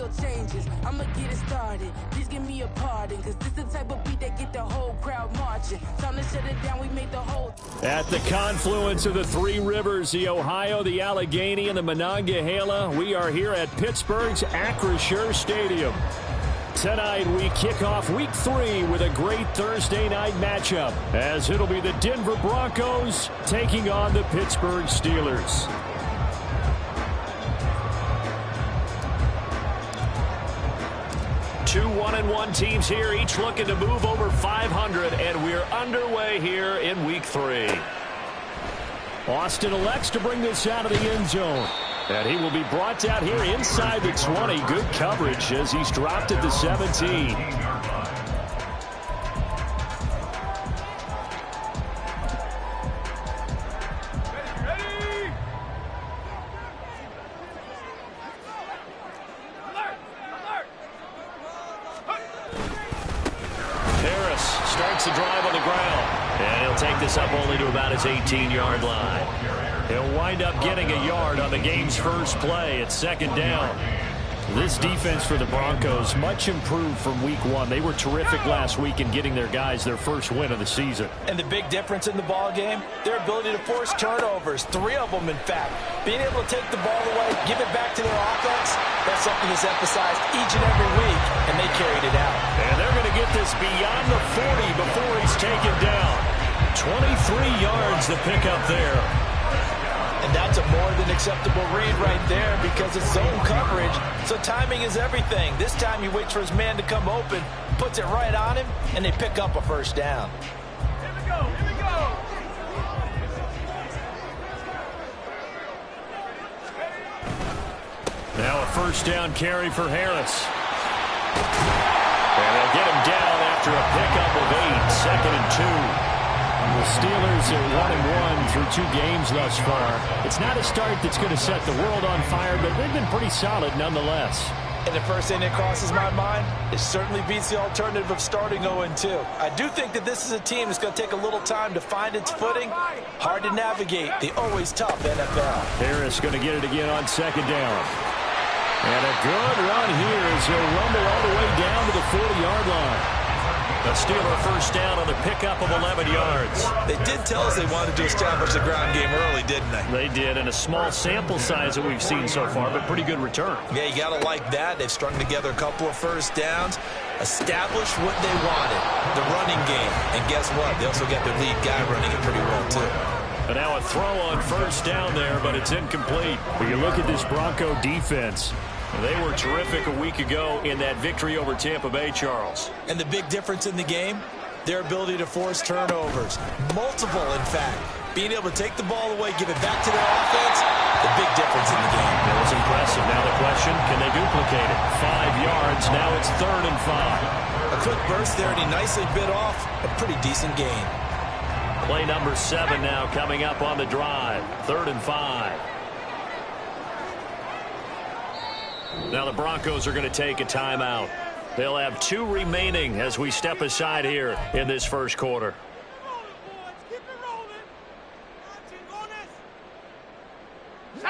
real changes. I'ma get it started. Please give me a pardon, cause this the type of beat that get the whole crowd marching. Time to shut it down, we made the whole... At the confluence of the three rivers, the Ohio, the Allegheny, and the Monongahela, we are here at Pittsburgh's Acrisure Stadium. Tonight, we kick off Week 3 with a great Thursday night matchup, as it'll be the Denver Broncos taking on the Pittsburgh Steelers. Two 1-1 teams here, each looking to move over 500, and we're underway here in Week 3. Austin elects to bring this out of the end zone. And he will be brought down here inside the 20. Good coverage as he's dropped at the 17. Harris starts the drive on the ground. And he'll take this up only to about his 18-yard line. He'll wind up getting a yard on the game's first play. It's second down. This defense for the Broncos, much improved from Week 1. They were terrific last week in getting their guys their first win of the season. And the big difference in the ball game, their ability to force turnovers. 3 of them, in fact. Being able to take the ball away, give it back to their offense, that's something that's emphasized each and every week, and they carried it out. And they're going to get this beyond the 40 before he's taken down. 23 yards to pick up there. And that's a more than acceptable read right there because it's zone coverage, so timing is everything. This time he waits for his man to come open, puts it right on him, and they pick up a first down. Here we go, here we go. Now a first down carry for Harris. And they'll get him down after a pickup of 8, second and 2. The Steelers are 1-1 through 2 games thus far. It's not a start that's going to set the world on fire, but they've been pretty solid nonetheless. And the first thing that crosses my mind, it certainly beats the alternative of starting 0-2. I do think that this is a team that's going to take a little time to find its footing. Hard to navigate the always tough NFL. Harris going to get it again on second down. And a good run here as he'll rumble all the way down to the 40-yard line. A Steeler first down on the pickup of 11 yards. They did tell us they wanted to establish the ground game early, didn't they? They did, and a small sample size that we've seen so far, but pretty good return. Yeah, you got to like that. They've strung together a couple of first downs, established what they wanted, the running game. And guess what? They also got their lead guy running it pretty well, too. And now a throw on first down there, but it's incomplete. When you look at this Bronco defense, they were terrific a week ago in that victory over Tampa Bay, Charles. And the big difference in the game, their ability to force turnovers. Multiple, in fact. Being able to take the ball away, give it back to their offense, the big difference in the game. That was impressive. Now the question, can they duplicate it? 5 yards, now it's 3rd and 5. A quick burst there, and he nicely bit off a pretty decent gain. Play number 7 now coming up on the drive. 3rd and 5. Now the Broncos are going to take a timeout. They'll have 2 remaining as we step aside here in this first quarter.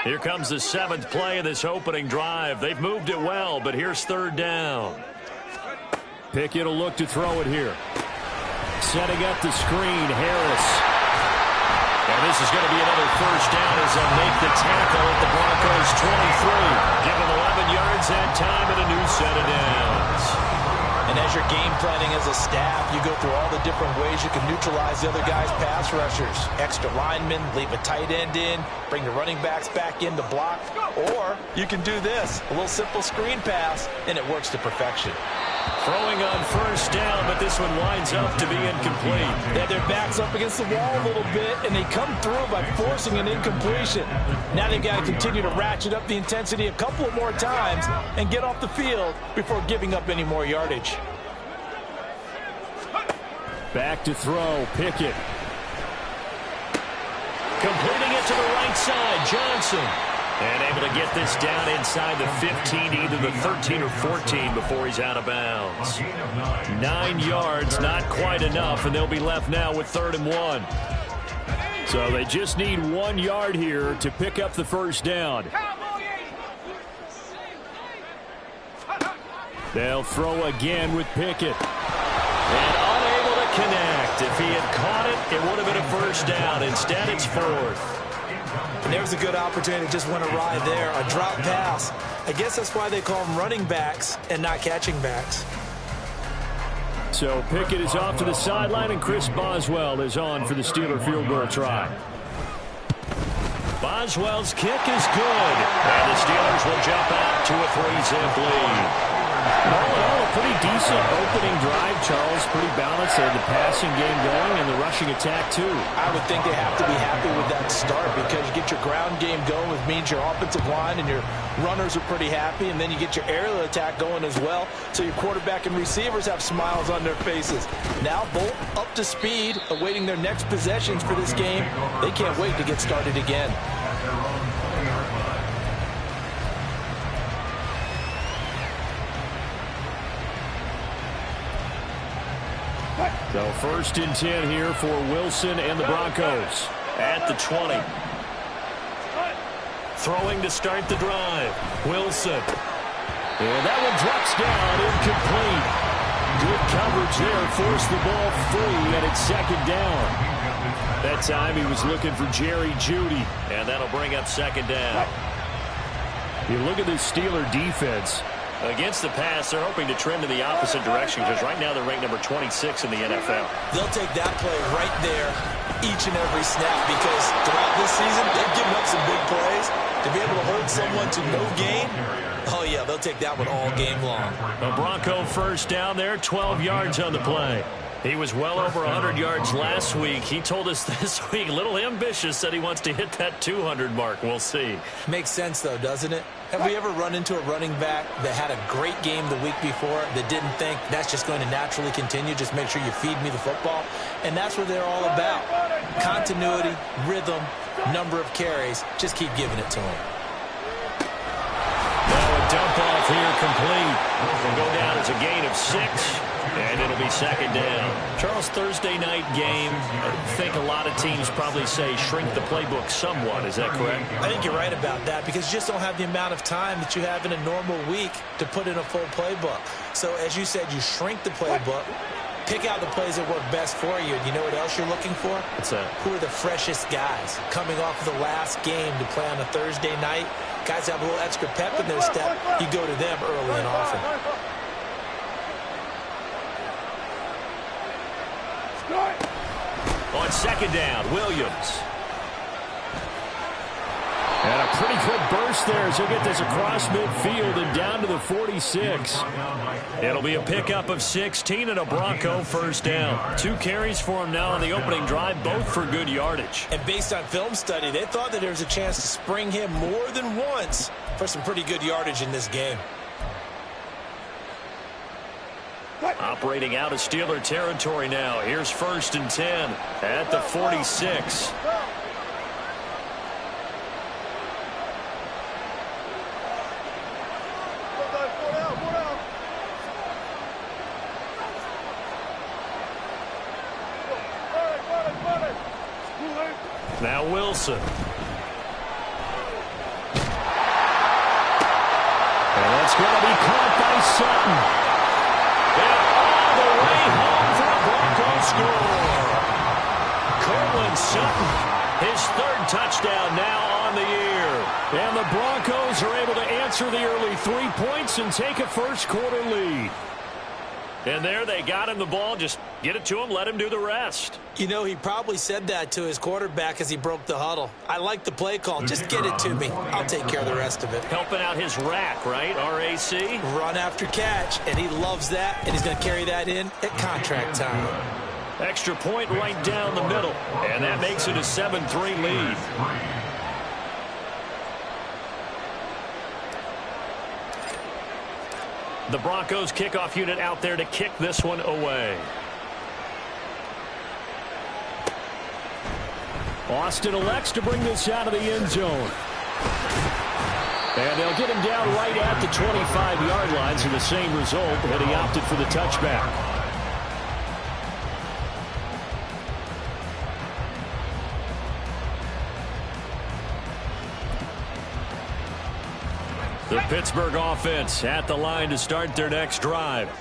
Here comes the 7th play of this opening drive. They've moved it well, but here's 3rd down. Pickett will look to throw it here. Setting up the screen, Harris. And this is going to be another first down as they'll make the tackle at the Broncos' 23. Give them 11 yards that time and a new set of downs. And as you're game planning as a staff, you go through all the different ways you can neutralize the other guy's pass rushers. Extra linemen, leave a tight end in, bring the running backs back in to block. Or you can do this, a little simple screen pass, and it works to perfection. Throwing on first down, but this one winds up to be incomplete. They had their backs up against the wall a little bit, and they come through by forcing an incompletion. Now they've got to continue to ratchet up the intensity a couple of more times and get off the field before giving up any more yardage. Back to throw, Pickett. Completing it to the right side, Johnson. And able to get this down inside the 15, either the 13 or 14 before he's out of bounds. 9 yards, not quite enough, and they'll be left now with 3rd and 1. So they just need 1 yard here to pick up the first down. They'll throw again with Pickett. And unable to connect. If he had caught it, it would have been a first down. Instead, it's fourth. And there's a good opportunity to just went awry there. A drop pass. I guess that's why they call them running backs and not catching backs. So Pickett is off to the sideline, and Chris Boswell is on for the Steeler field goal try. Boswell's kick is good. And the Steelers will jump out to a 3-zip lead. All in all, a pretty decent opening drive, Charles. Pretty balanced. They had the passing game going and the rushing attack, too. I would think they have to be happy with that start because you get your ground game going, which means your offensive line and your runners are pretty happy, and then you get your aerial attack going as well, so your quarterback and receivers have smiles on their faces. Now both up to speed, awaiting their next possessions for this game. They can't wait to get started again. So 1st and 10 here for Wilson and the Broncos at the 20. Throwing to start the drive. Wilson. And that one drops down, incomplete. Good coverage there, forced the ball free, and it's 2nd down. That time he was looking for Jerry Jeudy, and that'll bring up 2nd down. You look at this Steeler defense. Against the pass, they're hoping to trend in the opposite direction because right now they're ranked number 26 in the NFL. They'll take that play right there each and every snap because throughout this season, they've given up some big plays. To be able to hold someone to no gain, oh, yeah, they'll take that one all game long. A Bronco first down there, 12 yards on the play. He was well over 100 yards last week. He told us this week, a little ambitious, said he wants to hit that 200 mark. We'll see. Makes sense, though, doesn't it? Have we ever run into a running back that had a great game the week before that didn't think that's just going to naturally continue? Just make sure you feed me the football. And that's what they're all about. Continuity, rhythm, number of carries. Just keep giving it to him. Now a dump off here complete. Will go down as a gain of 6. And it'll be 2nd down. Charles, Thursday night game, I think a lot of teams probably say shrink the playbook somewhat. Is that correct? I think you're right about that because you just don't have the amount of time that you have in a normal week to put in a full playbook. So as you said, you shrink the playbook, pick out the plays that work best for you. And you know what else you're looking for? What's that? Who are the freshest guys coming off of the last game to play on a Thursday night? Guys have a little extra pep in their step. You go to them early and often. On 2nd down, Williams. And a pretty good burst there as he'll get this across midfield and down to the 46. It'll be a pickup of 16 and a Bronco first down. 2 carries for him now on the opening drive, both for good yardage. And based on film study, they thought that there was a chance to spring him more than once for some pretty good yardage in this game. Operating out of Steeler territory now. Here's 1st and 10 at the 46. Now Wilson. And that's going to be caught by Sutton. And all the way home for a Broncos score. Cortland Sutton, his 3rd touchdown now on the year. And the Broncos are able to answer the early 3 points and take a first-quarter lead. And there they got him the ball. Just get it to him, let him do the rest. You know, he probably said that to his quarterback as he broke the huddle. I like the play call. Just get it to me. I'll take care of the rest of it. Helping out his rack, right? RAC? Run after catch, and he loves that, and he's going to carry that in at contract time. Extra point right down the middle, and that makes it a 7-3 lead. The Broncos kickoff unit out there to kick this one away. Austin elects to bring this out of the end zone. And they'll get him down right at the 25-yard line, so the same result, and he opted for the touchback. The The Pittsburgh offense at the line to start their next drive.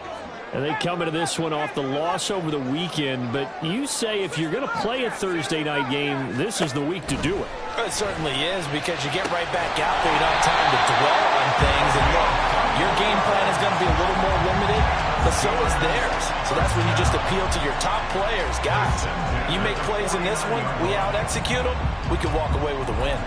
And they come into this one off the loss over the weekend, but you say if you're going to play a Thursday night game, this is the week to do it. It certainly is, because you get right back out there. You don't have time to dwell on things. And look, your game plan is going to be a little more limited, but so is theirs. So that's when you just appeal to your top players. Guys, you make plays in this one, we out-execute them, we can walk away with a win.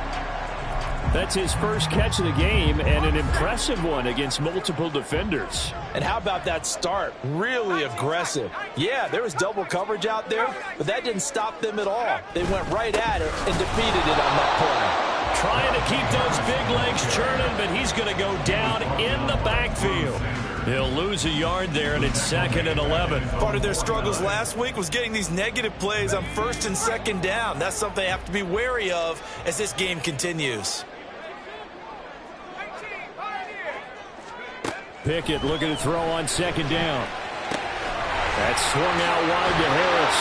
That's his first catch of the game, and an impressive one against multiple defenders. And how about that start? Really aggressive. Yeah, there was double coverage out there, but that didn't stop them at all. They went right at it and defeated it on that play. Trying to keep those big legs churning, but he's going to go down in the backfield. He'll lose a yard there, and it's 2nd and 11. Part of their struggles last week was getting these negative plays on 1st and 2nd down. That's something they have to be wary of as this game continues. Pickett looking to throw on 2nd down. That's swung out wide to Harris.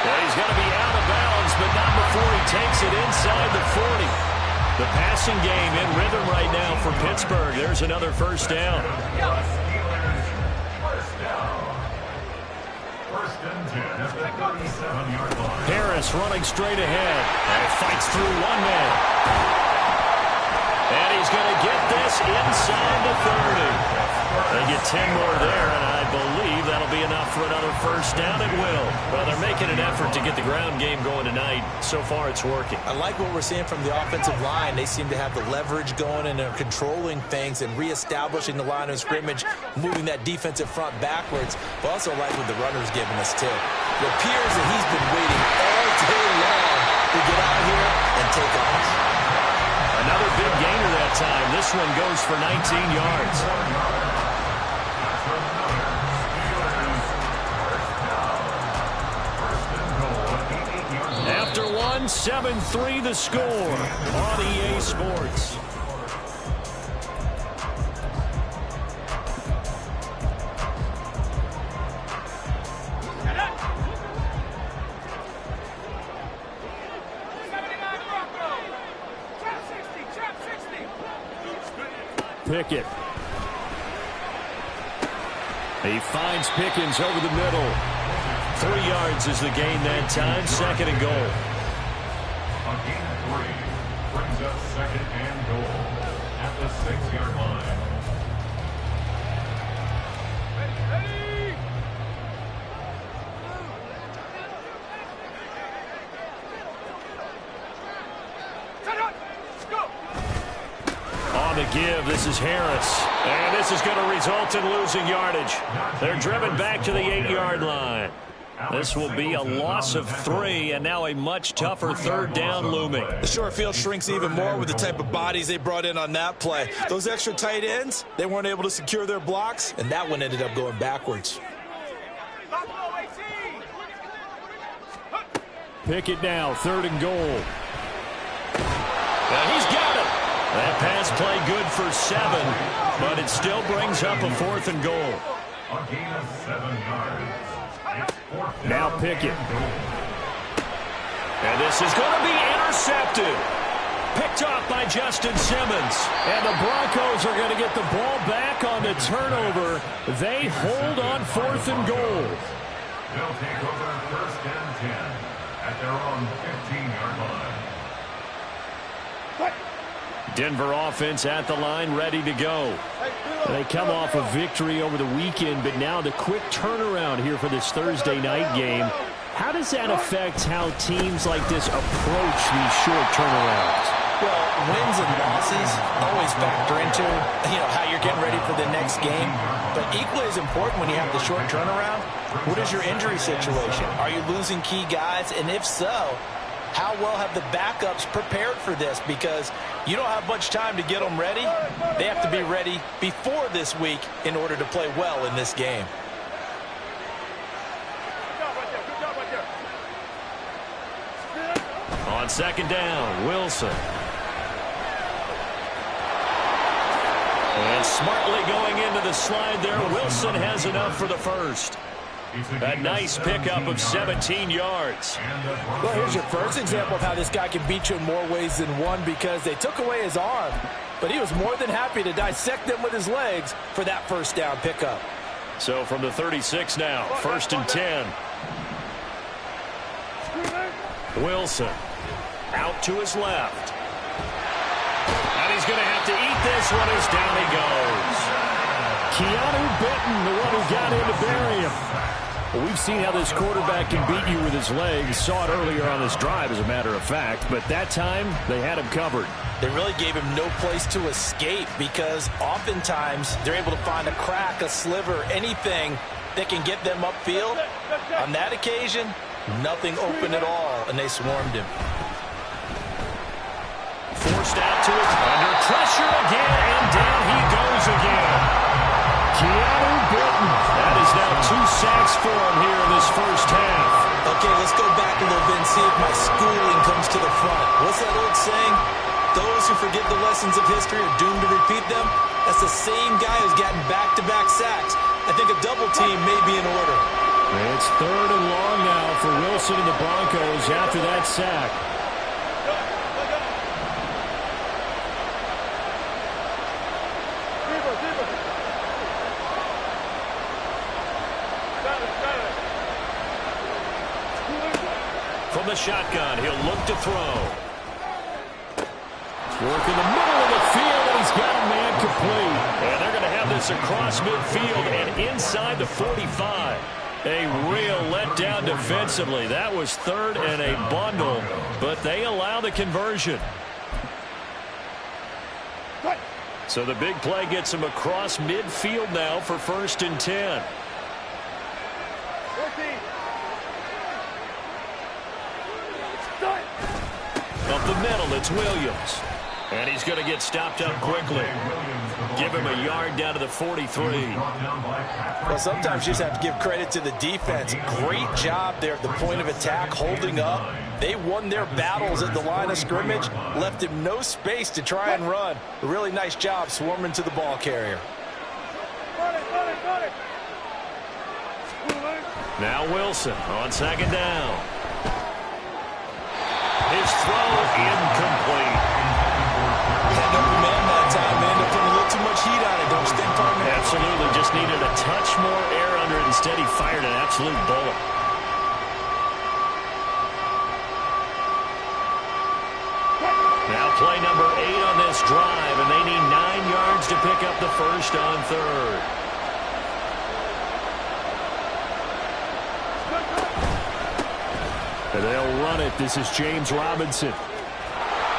Yeah, he's going to be out of bounds, but not before he takes it inside the 40. The passing game in rhythm right now for Pittsburgh. There's another first down. Harris running straight ahead. And fights through one man. And he's going to get this inside the 30. They get 10 more there, and I believe that'll be enough for another first down. It will. Well, they're making an effort to get the ground game going tonight. So far, it's working. I like what we're seeing from the offensive line. They seem to have the leverage going, and they're controlling things and reestablishing the line of scrimmage, moving that defensive front backwards. But also like what the runner's giving us, too. It appears that he's been waiting all day long to get out here and take off. Another big gainer that time. This one goes for 19 yards. After one, 7-3 the score on EA Sports. Pickett. He finds Pickens over the middle. 3 yards is the gain that time. 2nd and goal. A gain of 3 brings up 2nd and goal at the 6-yard line. On the give, this is Harris. And this is going to result in losing yardage. They're driven back to the 8-yard line. This will be a loss of 3, and now a much tougher 3rd down looming. The short field shrinks even more with the type of bodies they brought in on that play. Those extra tight ends, they weren't able to secure their blocks, and that one ended up going backwards. Pickett now, 3rd and goal. And he's got it. That pass play good for 7, but it still brings up a 4th and goal. A gain of 7 yards. Now Pickett. And this is going to be intercepted. Picked off by Justin Simmons. And the Broncos are going to get the ball back on the turnover. They hold on 4th and goal. They'll take over 1st and 10 at their own 15-yard line. Denver offense at the line, ready to go. They come off a victory over the weekend, but now the quick turnaround here for this Thursday night game. How does that affect how teams like this approach these short turnarounds? Well, wins and losses always factor into, how you're getting ready for the next game. But equally as important when you have the short turnaround, what is your injury situation? Are you losing key guys? And if so, how well have the backups prepared for this? Because you don't have much time to get them ready. They have to be ready before this week in order to play well in this game. On 2nd down, Wilson. And smartly going into the slide there, Wilson has enough for the first. A nice pickup of 17 yards. Well, here's your first example of how this guy can beat you in more ways than one, because they took away his arm, but he was more than happy to dissect them with his legs for that first down pickup. So from the 36 now, 1st and 10. Wilson out to his left. And he's going to have to eat this one as down he goes. Keanu Benton, the one who got in to bury him. Well, we've seen how this quarterback can beat you with his legs. Saw it earlier on this drive, as a matter of fact. But that time, they had him covered. They really gave him no place to escape, because oftentimes they're able to find a crack, a sliver, anything that can get them upfield. On that occasion, nothing open at all, and they swarmed him. Forced out to it, under pressure again, and down he goes again. Keanu Benton. That is now 2 sacks for him here in this first half. Okay, let's go back a little bit and see if my schooling comes to the front. What's that old saying? Those who forget the lessons of history are doomed to repeat them. That's the same guy who's gotten back-to-back sacks. I think a double team may be in order. It's 3rd and long now for Wilson and the Broncos after that sack. From the shotgun, he'll look to throw. Work in the middle of the field, and he's got a man complete. And they're going to have this across midfield and inside the 45. A real letdown defensively. That was 3rd and a bundle, but they allow the conversion. So the big play gets him across midfield now for 1st and 10. Up the middle, it's Williams. And he's going to get stopped up quickly. Give him a yard down to the 43. Well, sometimes you just have to give credit to the defense. Great job there at the point of attack, holding up. They won their battles at the line of scrimmage, left him no space to try and run. A really nice job swarming to the ball carrier. Now Wilson on 2nd down. His throw incomplete. Had no command that time, man. They're putting a little too much heat on it, don't you think, partner? Absolutely. Just needed a touch more air under it. Instead, he fired an absolute bullet. Now play number 8 on this drive, and they need 9 yards to pick up the first on 3rd. And they'll run it. This is James Robinson.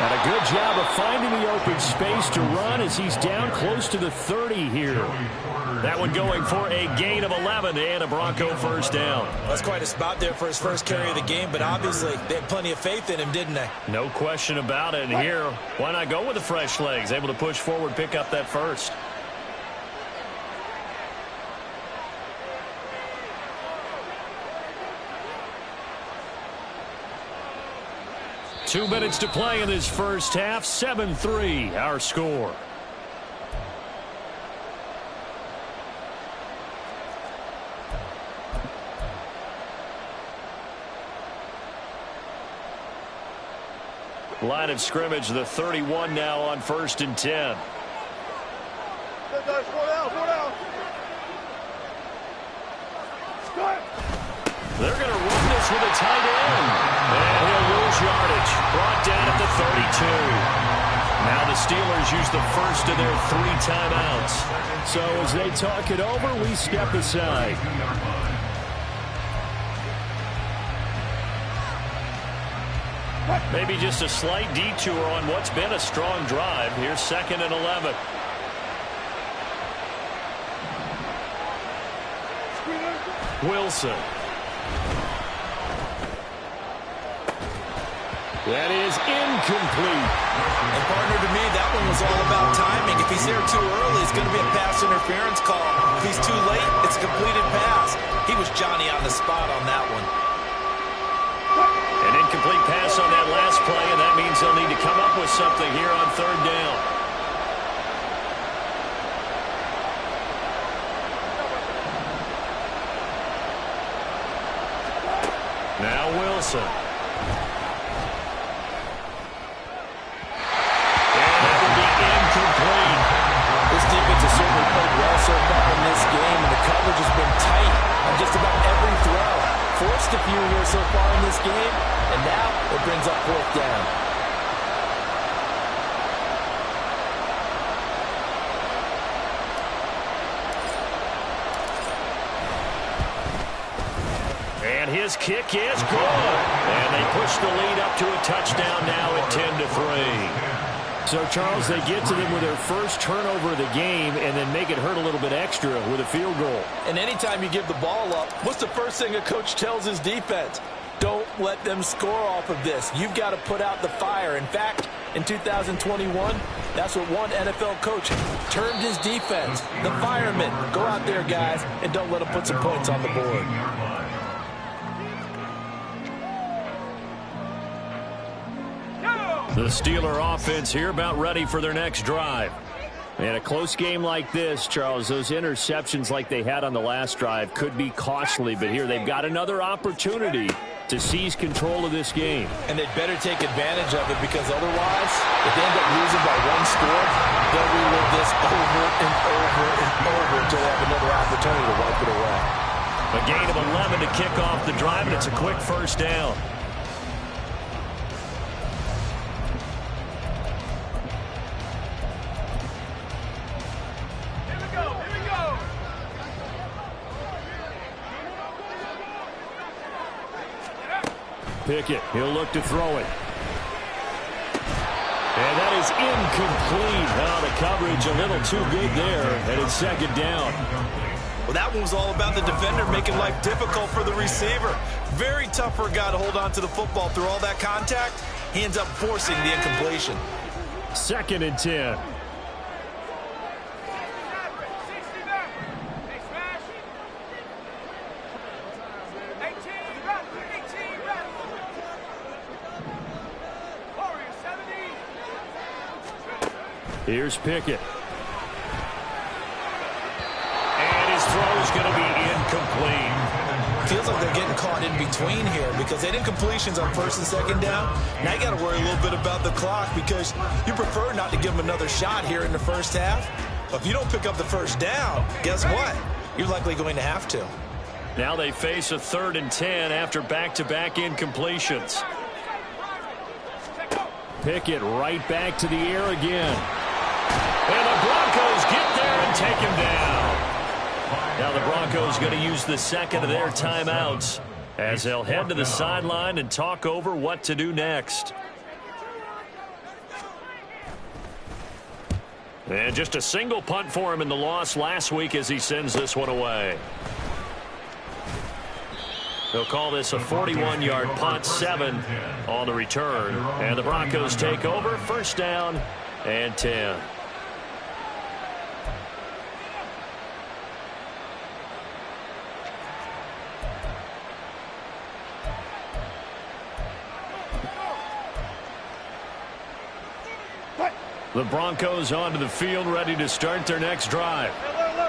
And a good job of finding the open space to run as he's down close to the 30 here. That one going for a gain of 11 and a Bronco first down. That's quite a spot there for his first carry of the game, but obviously they had plenty of faith in him, didn't they? No question about it. And here, why not go with the fresh legs? Able to push forward, pick up that first. Two minutes to play in this first half. 7-3, our score. Line of scrimmage, the 31 now on 1st and 10. They're going to run this with a tight end. And he'll lose yardage. Brought down at the 32. Now the Steelers use the first of their 3 timeouts. So as they talk it over, we step aside. Maybe just a slight detour on what's been a strong drive. Here's 2nd and 11. Wilson. That is incomplete. And partner, to me, that one was all about timing. If he's there too early, it's going to be a pass interference call. If he's too late, it's a completed pass. He was Johnny on the spot on that one. An incomplete pass on that last play, and that means they'll need to come up with something here on 3rd down. Now Wilson. And that will be incomplete. This defense has certainly played well so far in this game, and the coverage has been tight on just about every throw. Forced a few here so far in this game, and now it brings up 4th down. And his kick is good. And they push the lead up to a touchdown now at 10-3. So, Charles, they get to them with their first turnover of the game and then make it hurt a little bit extra with a field goal. And anytime you give the ball up, what's the first thing a coach tells his defense? Don't let them score off of this. You've got to put out the fire. In fact, in 2021, that's what one NFL coach termed his defense, the firemen. Go out there, guys, and don't let them put some points on the board. The Steeler offense here about ready for their next drive. And a close game like this, Charles, those interceptions like they had on the last drive could be costly. But here they've got another opportunity to seize control of this game. And they'd better take advantage of it, because otherwise, if they end up losing by 1 score, they'll relive this over and over and over until they have another opportunity to wipe it away. A gain of 11 to kick off the drive, and it's a quick first down. Pickett, he'll look to throw it. And that is incomplete. Now the coverage a little too good there, and it's 2nd down. Well, that one was all about the defender making life difficult for the receiver. Very tough for a guy to hold on to the football through all that contact. He ends up forcing the incompletion. 2nd and 10. Here's Pickett. And his throw is going to be incomplete. Feels like they're getting caught in between here, because they did incompletions on 1st and 2nd down. Now you got to worry a little bit about the clock, because you prefer not to give them another shot here in the first half. But if you don't pick up the 1st down, guess what? You're likely going to have to. Now they face a 3rd and 10 after back-to-back incompletions. Pickett right back to the air again. And the Broncos get there and take him down. Now the Broncos going to use the 2nd of their timeouts as they'll head to the sideline and talk over what to do next. And just a single punt for him in the loss last week as he sends this one away. They'll call this a 41-yard punt, 7 on the return. And the Broncos take over, 1st down and 10. The Broncos onto the field, ready to start their next drive.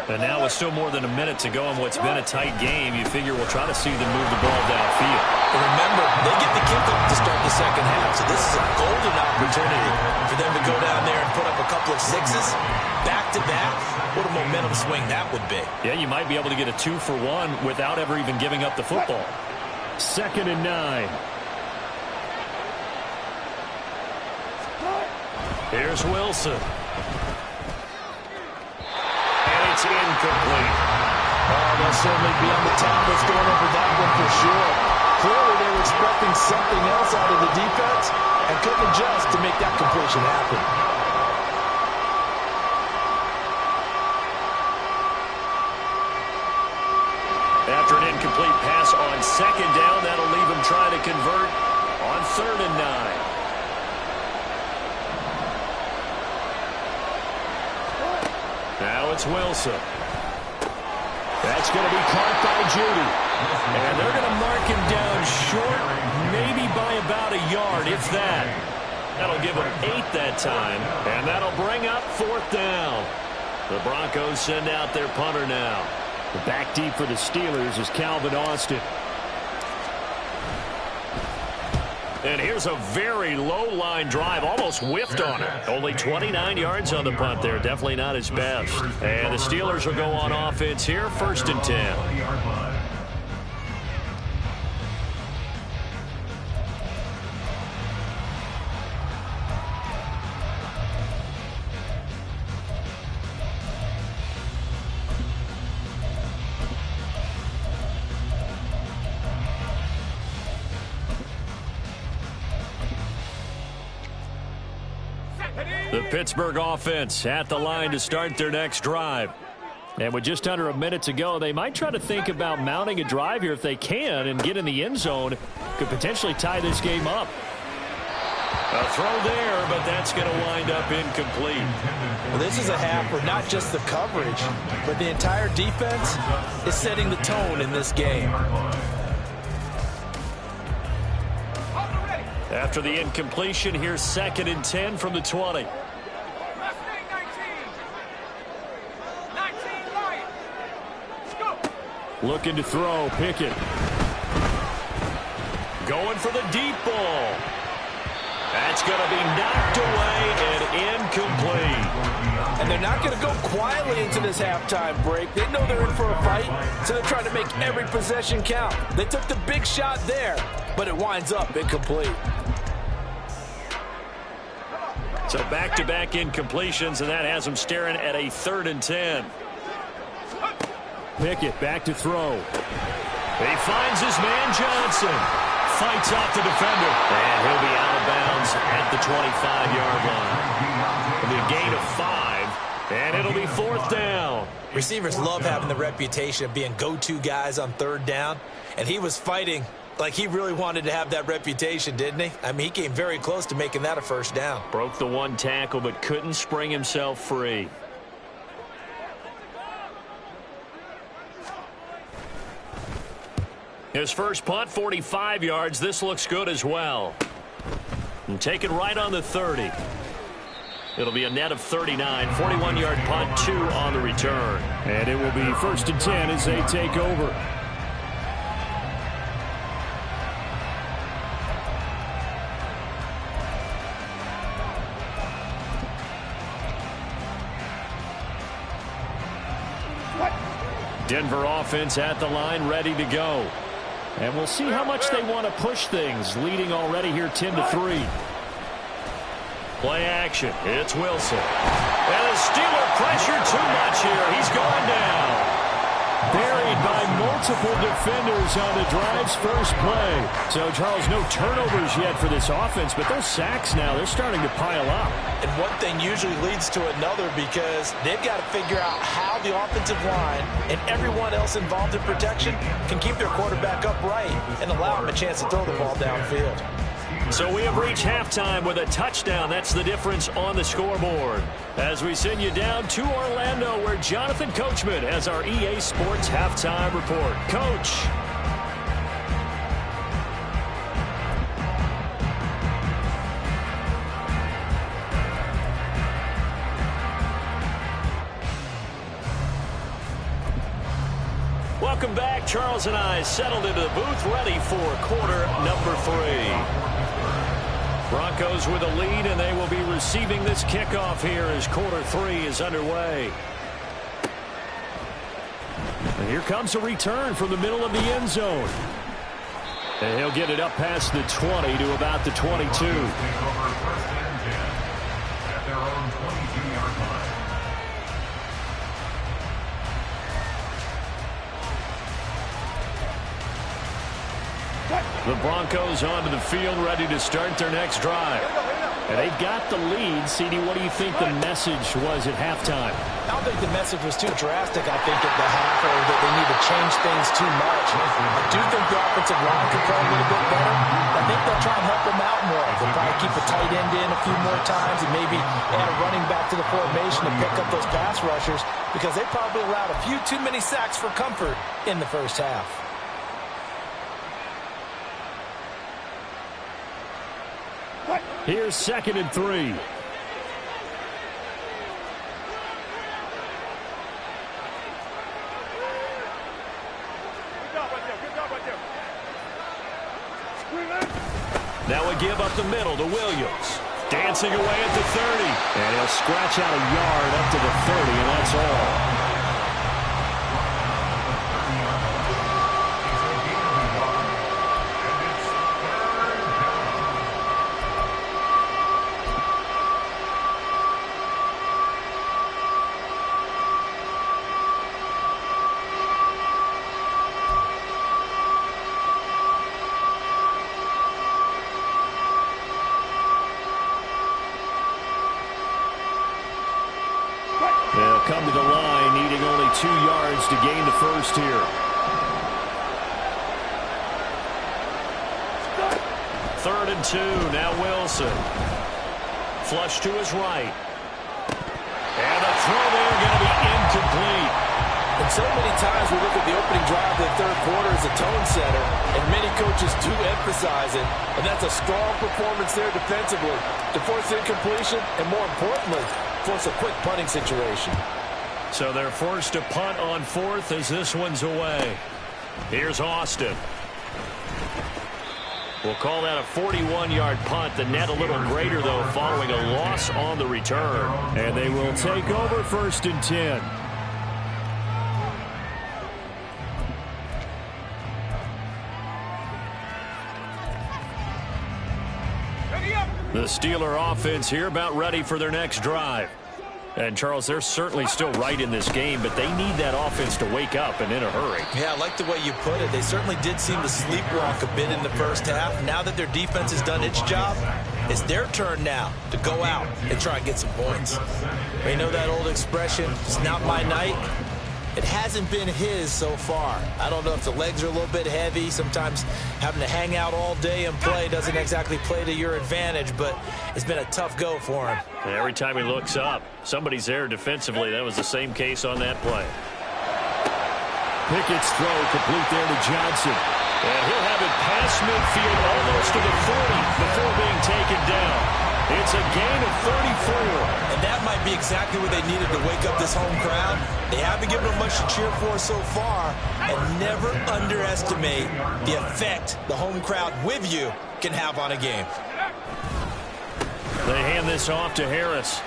And now with still more than a minute to go in what's been a tight game, you figure we'll try to see them move the ball downfield. And remember, they get the kickoff to start the 2nd half, so this is a golden opportunity for them to go down there and put up a couple of 6s back-to-back. What a momentum swing that would be. Yeah, you might be able to get a 2-for-1 without ever even giving up the football. 2nd and 9. Here's Wilson. And it's incomplete. Oh, they'll certainly be on the top list going over that one for sure. Clearly they were expecting something else out of the defense and couldn't adjust to make that completion happen. After an incomplete pass on 2nd down, that'll leave him trying to convert on 3rd and 9. Now it's Wilson. That's going to be caught by Judy. And they're going to mark him down short, maybe by about a yard, if that. That'll give him 8 that time, and that'll bring up 4th down. The Broncos send out their punter now. The back deep for the Steelers is Calvin Austin. And here's a very low-line drive, almost whiffed on it. Only 29 yards on the punt there. Definitely not his best. And the Steelers will go on offense here, 1st and 10. The Pittsburgh offense at the line to start their next drive. And with just under a minute to go, they might try to think about mounting a drive here if they can and get in the end zone. Could potentially tie this game up. A throw there, but that's going to wind up incomplete. Well, this is a half where not just the coverage, but the entire defense is setting the tone in this game. After the incompletion, here's 2nd and 10 from the 20. Looking to throw, Pickett. Going for the deep ball. That's going to be knocked away and incomplete. And they're not going to go quietly into this halftime break. They know they're in for a fight, so they're trying to make every possession count. They took the big shot there, but it winds up incomplete. So back-to-back incompletions, and that has them staring at a 3rd and 10. Pickett back to throw. He finds his man Johnson. Fights off the defender. And he'll be out of bounds at the 25-yard line. It'll be a gain of 5, and it'll be 4th down. Receivers love having the reputation of being go-to guys on 3rd down, and he was fighting like he really wanted to have that reputation, didn't he? I mean, he came very close to making that a 1st down. Broke the one tackle, but couldn't spring himself free. His first punt, 45 yards. This looks good as well. And take it right on the 30. It'll be a net of 39. 41-yard punt, 2 on the return. And it will be 1st and 10 as they take over. Denver offense at the line, ready to go. And we'll see how much they want to push things, leading already here 10-3. Play action. It's Wilson. And the Steeler pressure too much here. He's going down. Buried by multiple defenders on the drive's first play. So, Charles, no turnovers yet for this offense, but those sacks now, they're starting to pile up. And one thing usually leads to another because they've got to figure out how the offensive line and everyone else involved in protection can keep their quarterback upright and allow him a chance to throw the ball downfield. So we have reached halftime with a touchdown. That's the difference on the scoreboard. As we send you down to Orlando, where Jonathan Coachman has our EA Sports Halftime Report. Coach. Welcome back. Charles and I settled into the booth, ready for quarter number 3. Broncos with a lead, and they will be receiving this kickoff here as quarter 3 is underway. And here comes a return from the middle of the end zone. And he'll get it up past the 20 to about the 22. At their own 22-yard line. The Broncos onto the field, ready to start their next drive. And they've got the lead. CD, what do you think the message was at halftime? I don't think the message was too drastic, I think, at the half, or that they need to change things too much. I do think the offensive line could play a little bit better. I think they'll try and help them out more. They'll probably keep a tight end in a few more times and maybe add a running back to the formation to pick up those pass rushers because they probably allowed a few too many sacks for comfort in the first half. Here's 2nd and 3. Good job right there. Now we give up the middle to Williams. Dancing away at the 30. And he'll scratch out a yard up to the 30, and that's all. They'll come to the line, needing only 2 yards to gain the first here. 3rd and 2. Now Wilson. Flush to his right. And the throw there going to be incomplete. And so many times we look at the opening drive of the third quarter as a tone setter, and many coaches do emphasize it. And that's a strong performance there defensively to force incompletion and, more importantly, force a quick punting situation. So they're forced to punt on 4th as this one's away. Here's Austin. We'll call that a 41-yard punt. The net a little greater, though, following a loss on the return. And they will take over 1st and 10. The Steeler offense here about ready for their next drive. And, Charles, they're certainly still right in this game, but they need that offense to wake up and in a hurry. Yeah, I like the way you put it. They certainly did seem to sleepwalk a bit in the first half. Now that their defense has done its job, it's their turn now to go out and try and get some points. You know that old expression, it's not my night? It hasn't been his so far. I don't know if the legs are a little bit heavy. Sometimes having to hang out all day and play doesn't exactly play to your advantage, but it's been a tough go for him. And every time he looks up, somebody's there defensively. That was the same case on that play. Pickett's throw complete there to Johnson. And he'll have it past midfield almost to the 40 before being taken down. It's a gain of 34. And that might be exactly what they needed to wake up this home crowd. They haven't given them much to cheer for so far. And never underestimate the effect the home crowd with you can have on a game. They hand this off to Harris.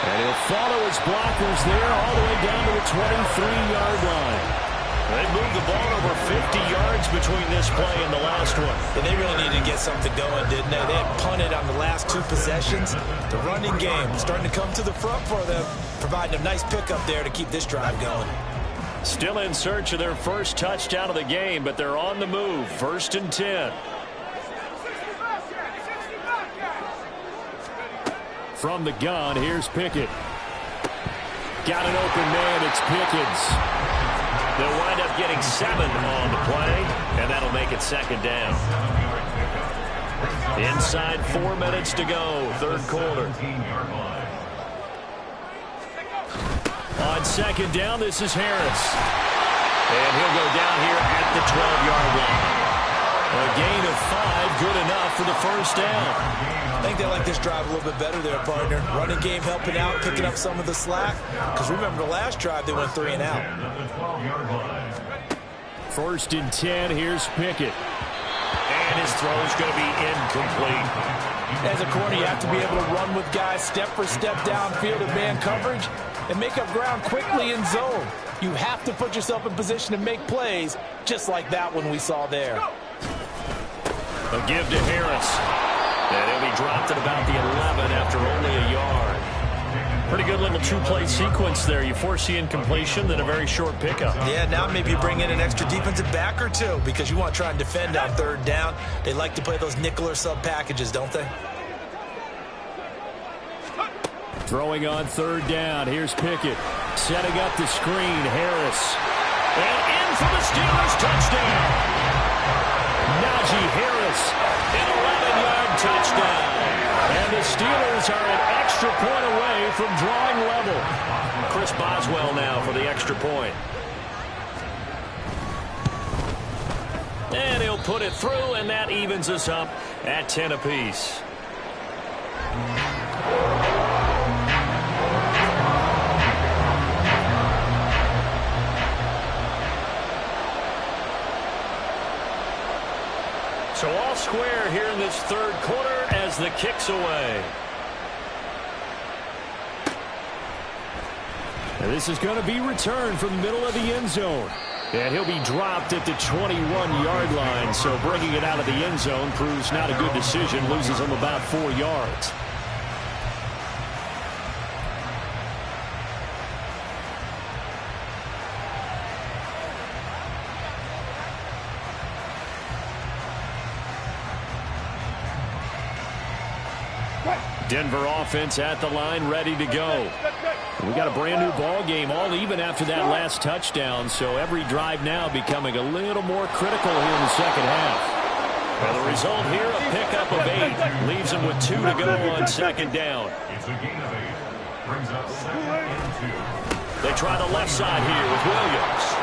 And he'll follow his blockers there all the way down to the 23-yard line. They've moved the ball over 50 yards between this play and the last one. And they really needed to get something going, didn't they? They had punted on the last 2 possessions. The running game starting to come to the front for them, providing a nice pickup there to keep this drive going. Still in search of their first touchdown of the game, but they're on the move. 1st and 10. From the gun, here's Pickett. Got an open man, it's Pickens. They'll wind up getting 7 on the play, and that'll make it 2nd down. Inside 4 minutes to go, 3rd quarter. On 2nd down, this is Harris. And he'll go down here at the 12-yard line. A gain of 5, good enough for the 1st down. I think they like this drive a little bit better there, partner. Running game helping out, picking up some of the slack. Because remember the last drive, they went 3 and out. 1st and 10, here's Pickett. And his throw is going to be incomplete. As a corner, you have to be able to run with guys step for step downfield in man coverage and make up ground quickly in zone. You have to put yourself in position to make plays, just like that one we saw there. A give to Harris. And he'll be dropped at about the 11 after only a yard. Pretty good little 2-play sequence there. You force the incompletion, then a very short pickup. Yeah, now maybe you bring in an extra defensive back or 2 because you want to try and defend on 3rd down. They like to play those nickel or sub packages, don't they? Throwing on 3rd down. Here's Pickett. Setting up the screen. Harris. And in for the Steelers touchdown. Najee Harris, an 11-yard touchdown. And the Steelers are an extra point away from drawing level. Chris Boswell now for the extra point. And he'll put it through, and that evens us up at 10 apiece. So all square here in this third quarter as the kick's away. And this is going to be returned from the middle of the end zone. And he'll be dropped at the 21-yard line. So bringing it out of the end zone proves not a good decision. Loses him about 4 yards. Denver offense at the line, ready to go. We got a brand new ball game, all even after that last touchdown. So every drive now becoming a little more critical here in the second half. Well, the result here, a pickup of 8. Leaves them with 2 to go on second down. It's a gain of 8. Brings up second and 2. They try the left side here with Williams.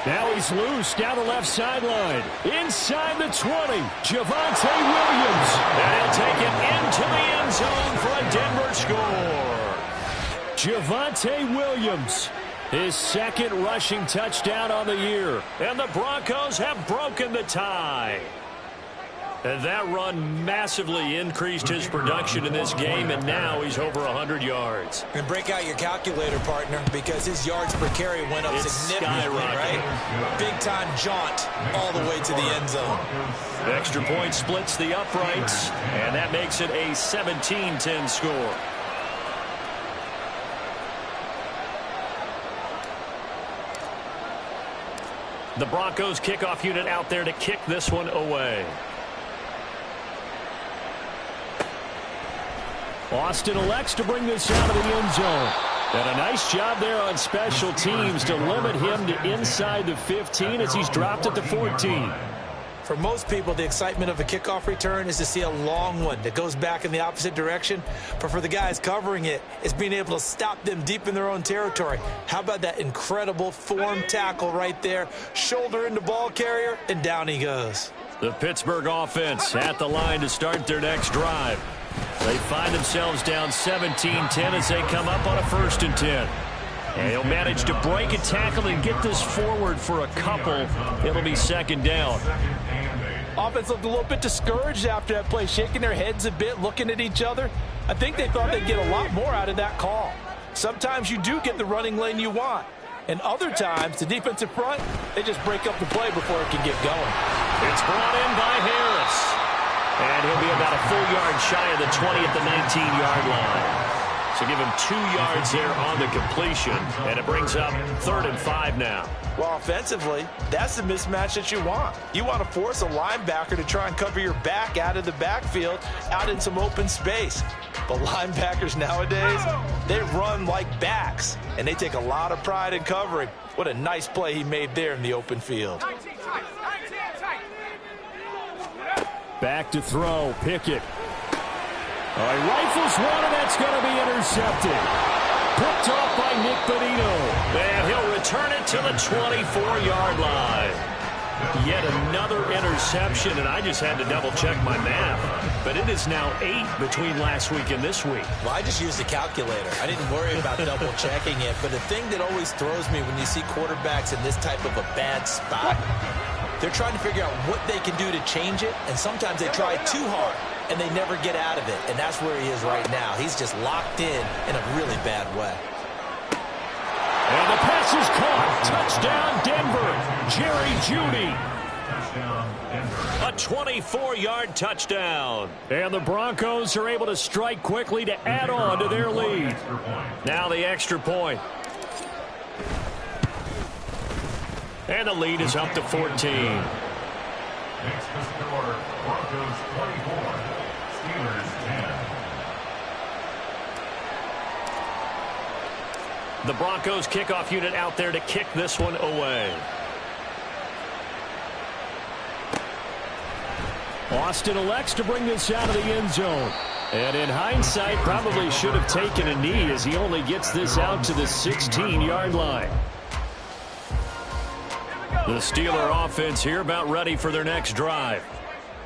Now he's loose down the left sideline. Inside the 20, Javonte Williams. And he'll take it into the end zone for a Denver score. Javonte Williams, his second rushing touchdown on the year. And the Broncos have broken the tie. And that run massively increased his production in this game, and now he's over 100 yards. And break out your calculator, partner, because his yards per carry went up significantly, right? Big-time jaunt all the way to the end zone. Extra point splits the uprights, and that makes it a 17-10 score. The Broncos kickoff unit out there to kick this one away. Austin elects to bring this out of the end zone. And a nice job there on special teams to limit him to inside the 15 as he's dropped at the 14. For most people, the excitement of a kickoff return is to see a long one that goes back in the opposite direction. But for the guys covering it, it's being able to stop them deep in their own territory. How about that incredible form tackle right there? Shoulder into ball carrier, and down he goes. The Pittsburgh offense at the line to start their next drive. They find themselves down 17-10 as they come up on a 1st and 10. And he'll manage to break a tackle and get this forward for a couple. It'll be second down. Offense looked a little bit discouraged after that play, shaking their heads a bit, looking at each other. I think they thought they'd get a lot more out of that call. Sometimes you do get the running lane you want. And other times, the defensive front, they just break up the play before it can get going. It's brought in by Harris. And he'll be about a full yard shy of the 20 at the 19-yard line. So give him 2 yards there on the completion, and it brings up 3rd and 5 now. Well, offensively, that's the mismatch that you want. You want to force a linebacker to try and cover your back out of the backfield, out in some open space. But linebackers nowadays, they run like backs, and they take a lot of pride in covering. What a nice play he made there in the open field. Back to throw, Pickett. All right, rifles one, and that's going to be intercepted. Picked off by Nick Bonito. And he'll return it to the 24-yard line. Yet another interception, and I just had to double-check my math. But it is now 8 between last week and this week. Well, I just used the calculator. I didn't worry about double-checking it. But the thing that always throws me when you see quarterbacks in this type of a bad spot, they're trying to figure out what they can do to change it, and sometimes they try too hard, and they never get out of it, and that's where he is right now. He's just locked in a really bad way. And the pass is caught. Touchdown, Denver. Jerry Jeudy. A 24-yard touchdown. And the Broncos are able to strike quickly to add on to their lead. Now the extra point. And the lead is up to 14. Makes the score Broncos 24, Steelers 10. The Broncos kickoff unit out there to kick this one away. Austin elects to bring this out of the end zone. And in hindsight, probably should have taken a knee as he only gets this out to the 16-yard line. The Steeler offense here about ready for their next drive.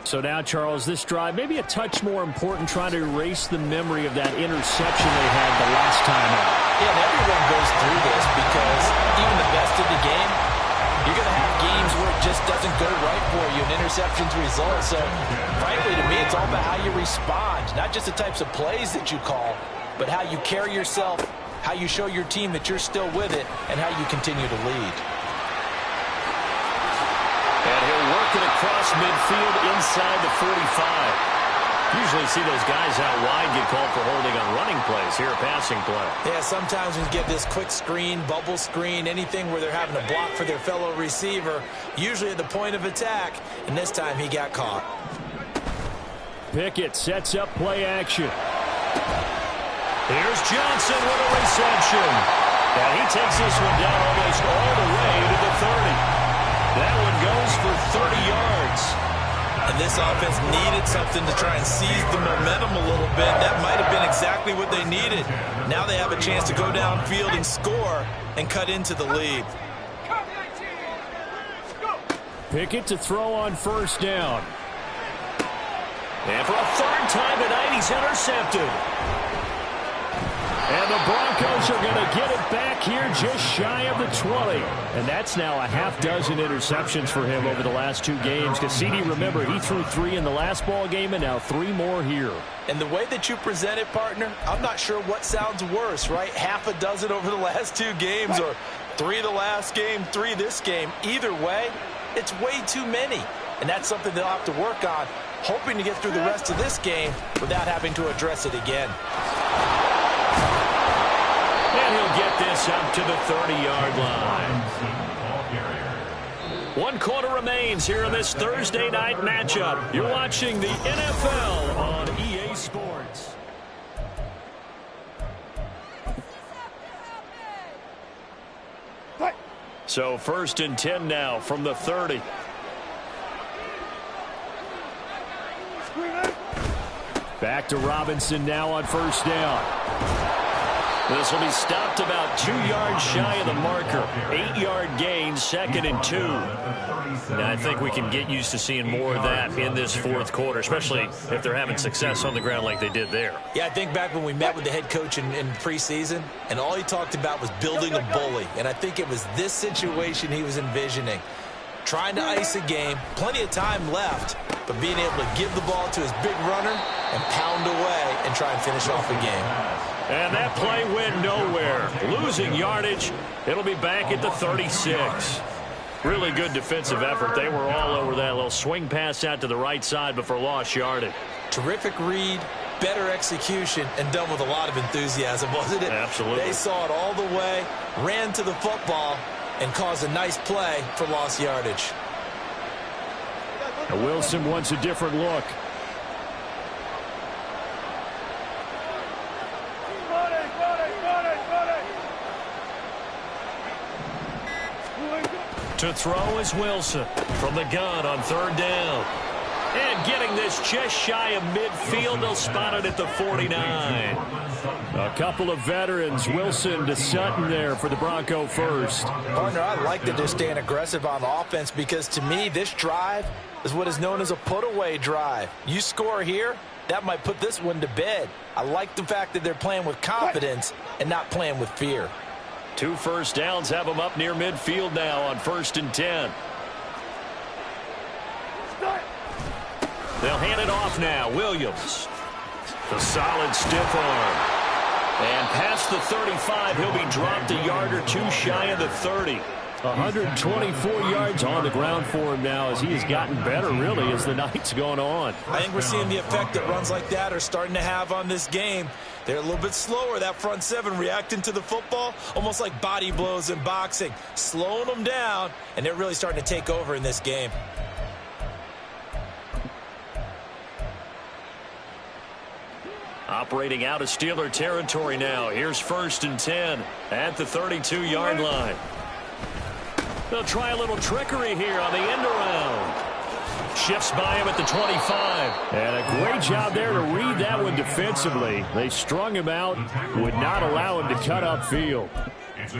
So now, Charles, this drive maybe a touch more important, trying to erase the memory of that interception they had the last time out. Yeah, and everyone goes through this because even the best of the game, you're going to have games where it just doesn't go for you, and interceptions result. So, frankly, to me, it's all about how you respond, not just the types of plays that you call, but how you carry yourself, how you show your team that you're still with it, and how you continue to lead. And he'll work it across midfield inside the 45. Usually see those guys out wide get called for holding on running plays. Here a passing play. Yeah, sometimes when you get this quick screen, bubble screen, anything where they're having to block for their fellow receiver, usually at the point of attack, and this time he got caught. Pickett sets up play action. Here's Johnson with a reception. And he takes this one down almost all the way to the 30. That one goes for 30 yards. And this offense needed something to try and seize the momentum a little bit. That might have been exactly what they needed. Now they have a chance to go downfield and score and cut into the lead. Pickett to throw on first down. And for a third time tonight, he's intercepted. And the Broncos are going to get it back here just shy of the 20. And that's now a half dozen interceptions for him over the last 2 games. Because CD, remember, he threw 3 in the last ball game and now 3 more here. And the way that you present it, partner, I'm not sure what sounds worse, right? Half a dozen over the last 2 games or 3 the last game, 3 this game. Either way, it's way too many. And that's something they'll have to work on, hoping to get through the rest of this game without having to address it again. And he'll get this up to the 30-yard line. 1 quarter remains here in this Thursday night matchup. You're watching the NFL on EA Sports. So 1st and 10 now from the 30. Back to Robinson now on first down. This will be stopped about 2 yards shy of the marker. 8-yard gain, 2nd and 2. Now, I think we can get used to seeing more of that in this 4th quarter, especially if they're having success on the ground like they did there. Yeah, I think back when we met with the head coach in preseason, and all he talked about was building a bully. And I think it was this situation he was envisioning. Trying to ice a game, plenty of time left, but being able to give the ball to his big runner and pound away and try and finish off the game. And that play went nowhere. Losing yardage. It'll be back at the 36. Really good defensive effort. They were all over that little swing pass out to the right side before lost yardage. Terrific read, better execution, and done with a lot of enthusiasm, wasn't it? Absolutely. They saw it all the way, ran to the football, and caused a nice play for lost yardage. Now Wilson wants a different look. To throw is Wilson from the gun on 3rd down. And getting this just shy of midfield, they'll spot it at the 49. A couple of veterans, Wilson to Sutton there for the Bronco first. Partner, I like that they're staying aggressive on offense because to me, this drive is what is known as a put-away drive. You score here, that might put this one to bed. I like the fact that they're playing with confidence and not playing with fear. 2 first downs have them up near midfield now on 1st and 10. They'll hand it off now. Williams. The solid stiff arm. And past the 35, he'll be dropped a yard or 2 shy of the 30. 124 yards on the ground for him now as he has gotten better, really, as the night's gone on. I think we're seeing the effect that runs like that are starting to have on this game. They're a little bit slower, that front 7, reacting to the football, almost like body blows in boxing, slowing them down, and they're really starting to take over in this game. Operating out of Steeler territory now. Here's 1st and 10 at the 32-yard line. They'll try a little trickery here on the end around. Shifts by him at the 25. And a great job there to read that one defensively. They strung him out, would not allow him to cut upfield.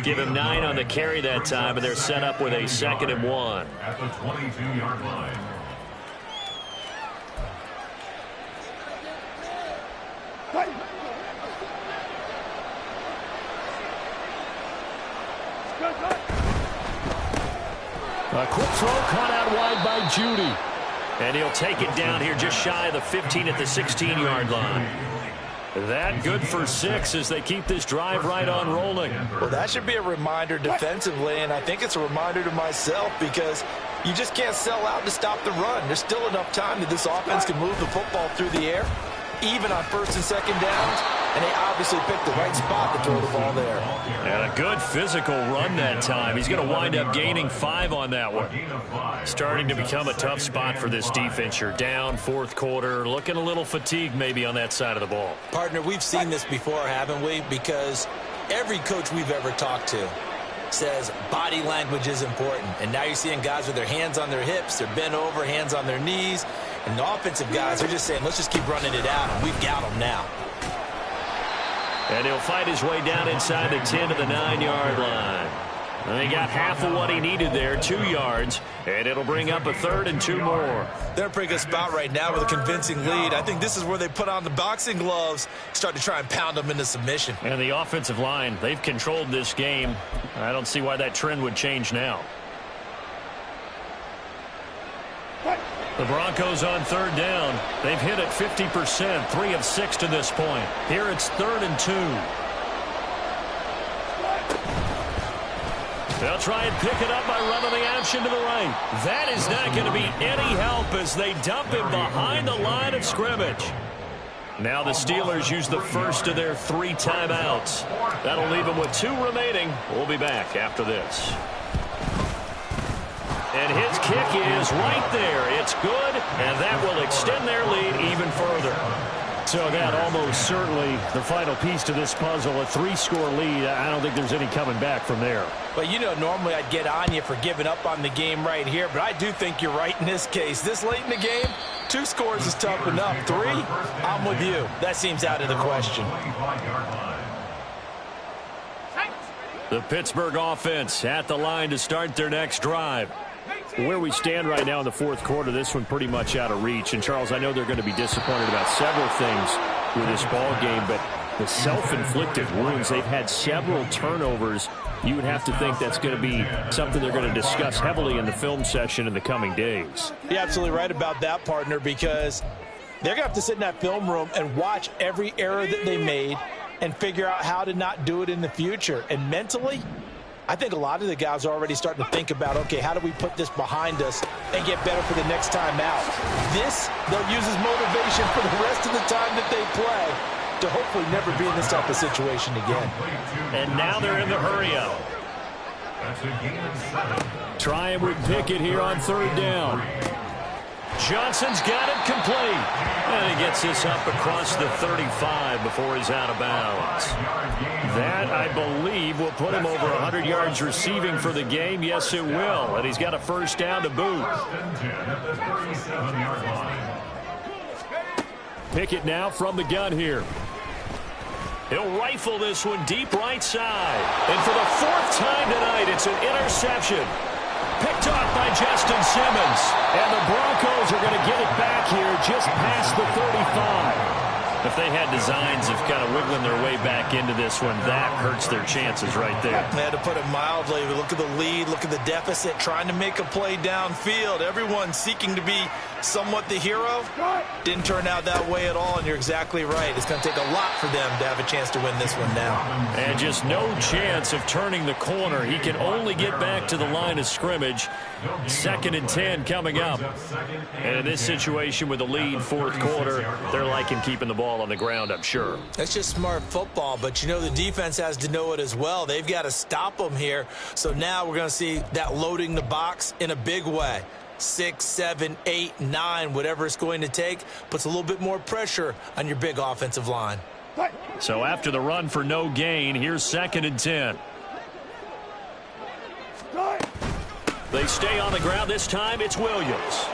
Give him 9 on the carry that time, and they're set up with a 2nd and 1. At the 22-yard line. A quick throw caught out wide by Judy. And he'll take it down here just shy of the 15 at the 16-yard line. That good for 6 as they keep this drive right on rolling. Well, that should be a reminder defensively, and I think it's a reminder to myself because you just can't sell out to stop the run. There's still enough time that this offense can move the football through the air, even on 1st and 2nd downs, and they obviously picked the right spot to throw the ball there. And a good physical run that time. He's going to wind up gaining 5 on that one. Starting to become a tough spot for this defense. You're down 4th quarter, looking a little fatigued maybe on that side of the ball. Partner, we've seen this before, haven't we? Because every coach we've ever talked to says body language is important. And now you're seeing guys with their hands on their hips, they're bent over, hands on their knees. And the offensive guys are just saying, let's just keep running it out, and we've got them now. And he'll fight his way down inside the 10 to the 9-yard line. And he got half of what he needed there, 2 yards, and it'll bring up a 3rd and 2 more. They're in a pretty good spot right now with a convincing lead. I think this is where they put on the boxing gloves, start to try and pound them into submission. And the offensive line, they've controlled this game. I don't see why that trend would change now. The Broncos on 3rd down. They've hit it 50%, 3 of 6 to this point. Here it's 3rd and 2. They'll try and pick it up by running the option to the right. That is not going to be any help as they dump him behind the line of scrimmage. Now the Steelers use the first of their 3 timeouts. That'll leave them with 2 remaining. We'll be back after this. And his kick is right there. It's good, and that will extend their lead even further. So that almost certainly the final piece to this puzzle, a 3-score lead. I don't think there's any coming back from there. But, you know, normally I'd get on you for giving up on the game right here, but I do think you're right in this case. This late in the game, 2 scores is tough enough. 3, I'm with you. That seems out of the question. The Pittsburgh offense at the line to start their next drive. Where we stand right now in the 4th quarter, this one pretty much out of reach. And, Charles, I know they're going to be disappointed about several things with this ball game, but the self-inflicted wounds, they've had several turnovers. You would have to think that's going to be something they're going to discuss heavily in the film session in the coming days. You're absolutely right about that, partner, because they're going to have to sit in that film room and watch every error that they made and figure out how to not do it in the future. And mentally, I think a lot of the guys are already starting to think about, okay, how do we put this behind us and get better for the next time out? This, they'll use as motivation for the rest of the time that they play to hopefully never be in this type of situation again. And now they're in the hurry-up. Trying with Pickett here on 3rd down. Johnson's got it complete. And he gets this up across the 35 before he's out of bounds. That, I believe, will put him over 100 yards receiving for the game. Yes, it will. And he's got a 1st down to boot. Pickett now from the gun here. He'll rifle this one deep right side. And for the 4th time tonight, it's an interception. Picked off by Justin Simmons. And the Broncos are going to get it back here just past the 35. If they had designs of kind of wiggling their way back into this one, that hurts their chances right there. They had to put it mildly. Look at the lead, look at the deficit, trying to make a play downfield. Everyone seeking to be somewhat the hero. Didn't turn out that way at all, and you're exactly right. It's going to take a lot for them to have a chance to win this one now. And just no chance of turning the corner. He can only get back to the line of scrimmage. 2nd and 10 coming up. And in this situation with the lead, 4th quarter, they're liking keeping the ball on the ground, I'm sure. That's just smart football, but you know the defense has to know it as well. They've got to stop them here. So now we're going to see that loading the box in a big way. 6, 7, 8, 9, whatever it's going to take, puts a little bit more pressure on your big offensive line. So after the run for no gain, here's 2nd and 10. They stay on the ground. This time it's Williams.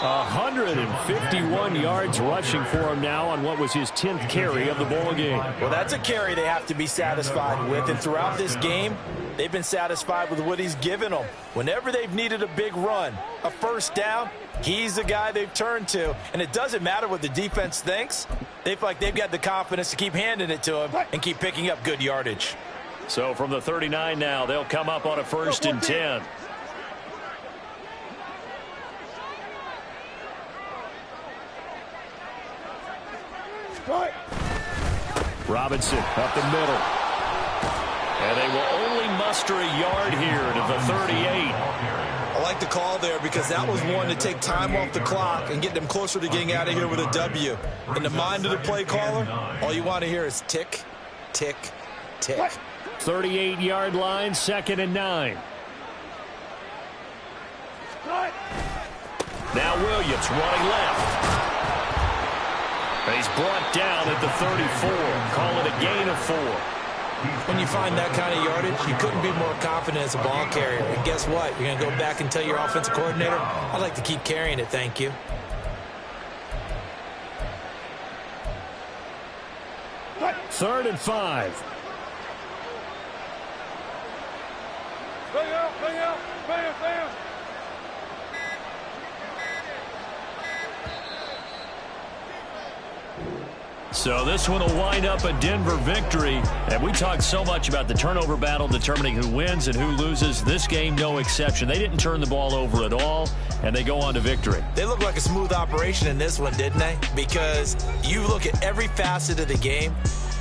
151 yards rushing for him now on what was his 10th carry of the ball game. Well, that's a carry they have to be satisfied with. And throughout this game, they've been satisfied with what he's given them. Whenever they've needed a big run, a 1st down, he's the guy they've turned to. And it doesn't matter what the defense thinks. They feel like they've got the confidence to keep handing it to him and keep picking up good yardage. So from the 39 now, they'll come up on a 1st and 10. Robinson up the middle. And they will only muster a yard here to the 38. I like the call there because that was one to take time off the clock and get them closer to getting out of here with a W. In the mind of the play caller, all you want to hear is tick, tick, tick. 38-yard line, 2nd and 9. Now Williams running left. And he's brought down at the 34. Call it a gain of 4. When you find that kind of yardage, you couldn't be more confident as a ball carrier. And guess what? You're going to go back and tell your offensive coordinator, I'd like to keep carrying it, thank you. Third and 5. Bang out, bang out, bang, bang. So this one will wind up a Denver victory. And we talked so much about the turnover battle determining who wins and who loses. This game, no exception. They didn't turn the ball over at all, and they go on to victory. They look like a smooth operation in this one, didn't they? Because you look at every facet of the game,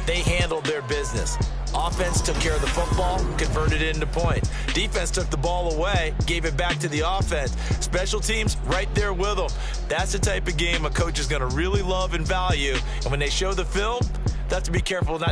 they handled their business. Offense took care of the football, converted it into points. Defense took the ball away, gave it back to the offense. Special teams, right there with them. That's the type of game a coach is going to really love and value. And when they show the film, they have to be careful not